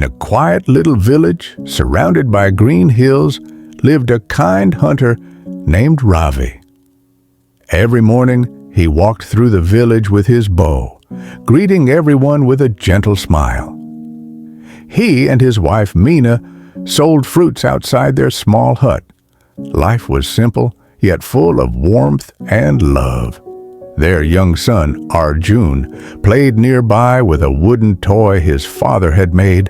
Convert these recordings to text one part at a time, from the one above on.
a quiet little village surrounded by green hills lived a kind hunter named Ravi. Every morning he walked through the village with his bow, greeting everyone with a gentle smile. He and his wife Meena sold fruits outside their small hut. Life was simple, yet full of warmth and love. Their young son, Arjun, played nearby with a wooden toy his father had made.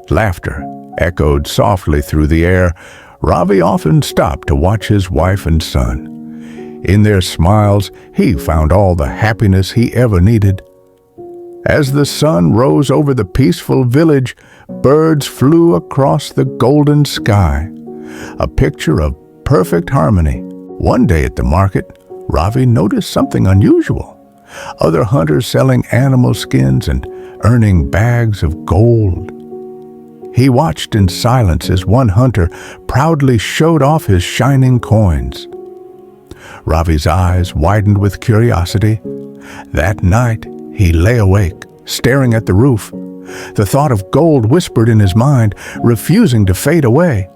Laughter echoed softly through the air. Ravi often stopped to watch his wife and son. In their smiles, he found all the happiness he ever needed. As the sun rose over the peaceful village, birds flew across the golden sky, a picture of perfect harmony. One day at the market, Ravi noticed something unusual. Other hunters selling animal skins and earning bags of gold. He watched in silence as one hunter proudly showed off his shining coins. Ravi's eyes widened with curiosity. That night, he lay awake, staring at the roof. The thought of gold whispered in his mind, refusing to fade away.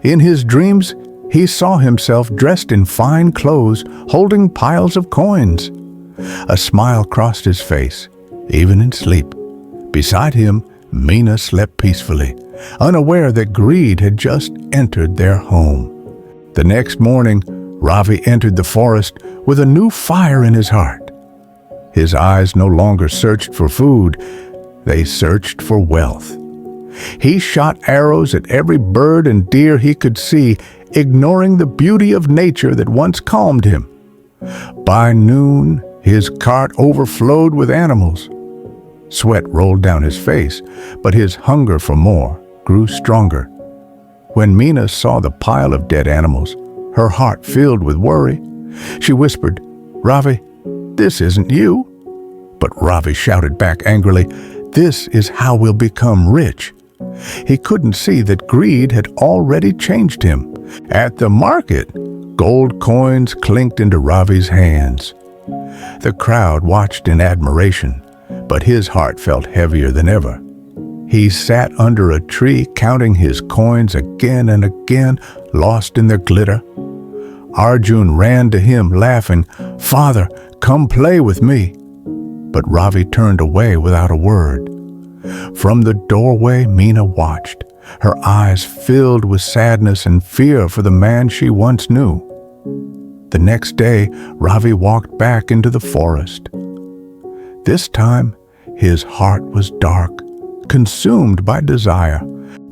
In his dreams, he saw himself dressed in fine clothes, holding piles of coins. A smile crossed his face, even in sleep. Beside him, Meena slept peacefully, unaware that greed had just entered their home. The next morning, Ravi entered the forest with a new fire in his heart. His eyes no longer searched for food, they searched for wealth. He shot arrows at every bird and deer he could see, ignoring the beauty of nature that once calmed him. By noon, his cart overflowed with animals. Sweat rolled down his face, but his hunger for more grew stronger. When Meena saw the pile of dead animals, her heart filled with worry. She whispered, "Ravi, this isn't you." But Ravi shouted back angrily, "This is how we'll become rich." He couldn't see that greed had already changed him. At the market, gold coins clinked into Ravi's hands. The crowd watched in admiration, but his heart felt heavier than ever. He sat under a tree counting his coins again and again, lost in their glitter. Arjun ran to him, laughing, "Father, come play with me." But Ravi turned away without a word. From the doorway, Meena watched, her eyes filled with sadness and fear for the man she once knew. The next day, Ravi walked back into the forest. This time, his heart was dark, consumed by desire.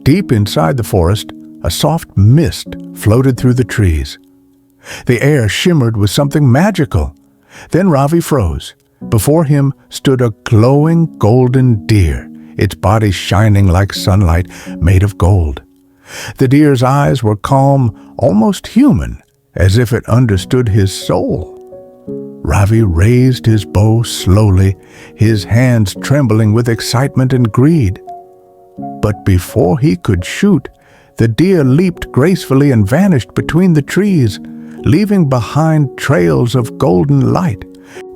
Deep inside the forest, a soft mist floated through the trees. The air shimmered with something magical. Then Ravi froze. Before him stood a glowing golden deer, its body shining like sunlight made of gold. The deer's eyes were calm, almost human, as if it understood his soul. Ravi raised his bow slowly, his hands trembling with excitement and greed. But before he could shoot, the deer leaped gracefully and vanished between the trees, leaving behind trails of golden light.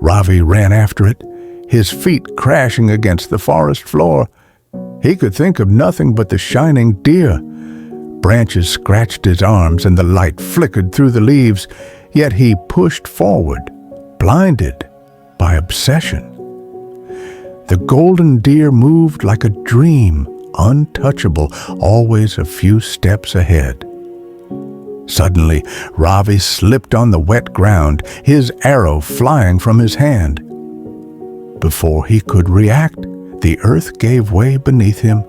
Ravi ran after it, his feet crashing against the forest floor. He could think of nothing but the shining deer. Branches scratched his arms and the light flickered through the leaves, yet he pushed forward, blinded by obsession. The golden deer moved like a dream, untouchable, always a few steps ahead. Suddenly, Ravi slipped on the wet ground, his arrow flying from his hand. Before he could react, the earth gave way beneath him,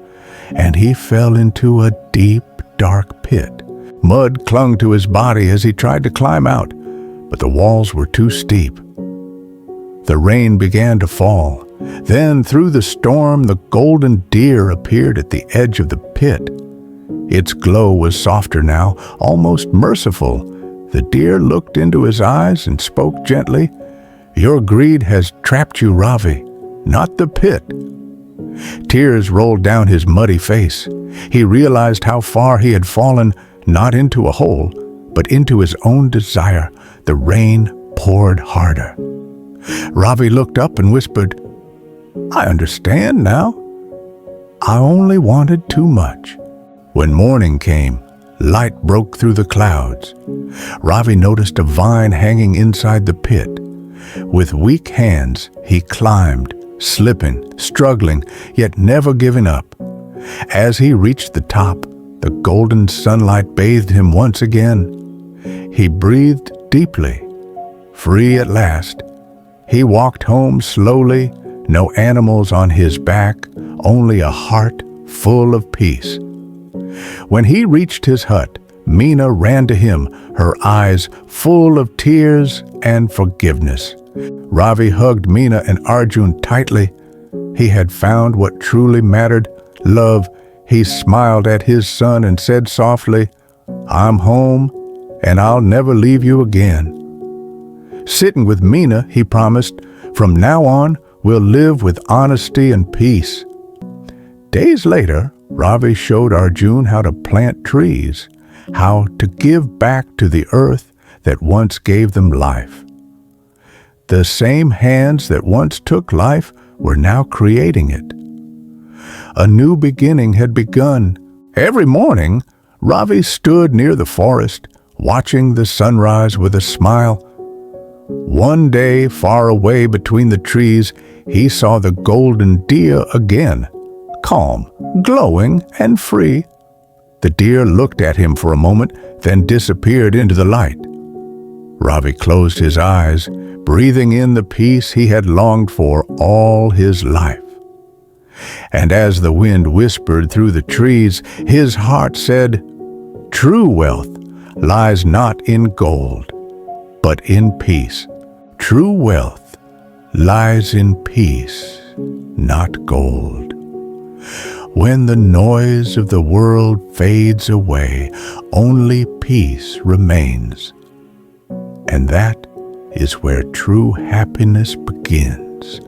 and he fell into a deep, dark pit. Mud clung to his body as he tried to climb out, but the walls were too steep. The rain began to fall. Then, through the storm, the golden deer appeared at the edge of the pit. Its glow was softer now, almost merciful. The deer looked into his eyes and spoke gently, "Your greed has trapped you, Ravi, not the pit." Tears rolled down his muddy face. He realized how far he had fallen, not into a hole, but into his own desire. The rain poured harder. Ravi looked up and whispered, "I understand now." I only wanted too much. When morning came, light broke through the clouds. Ravi noticed a vine hanging inside the pit. With weak hands, he climbed, slipping, struggling, yet never giving up. As he reached the top, the golden sunlight bathed him once again. He breathed deeply. Free at last, he walked home slowly, no animals on his back, only a heart full of peace. When he reached his hut, Meena ran to him, her eyes full of tears and forgiveness. Ravi hugged Meena and Arjun tightly. He had found what truly mattered, love. He smiled at his son and said softly, "I'm home, and I'll never leave you again." Sitting with Meena, he promised, "From now on, we'll live with honesty and peace." Days later, Ravi showed Arjun how to plant trees, how to give back to the earth that once gave them life. The same hands that once took life were now creating it. A new beginning had begun. Every morning, Ravi stood near the forest, watching the sunrise with a smile. One day, far away between the trees, he saw the golden deer again, calm, glowing, and free. The deer looked at him for a moment, then disappeared into the light. Ravi closed his eyes, breathing in the peace he had longed for all his life. And as the wind whispered through the trees, his heart said, "True wealth lies not in gold, but in peace. True wealth lies in peace, not gold." When the noise of the world fades away, only peace remains. And that is where true happiness begins.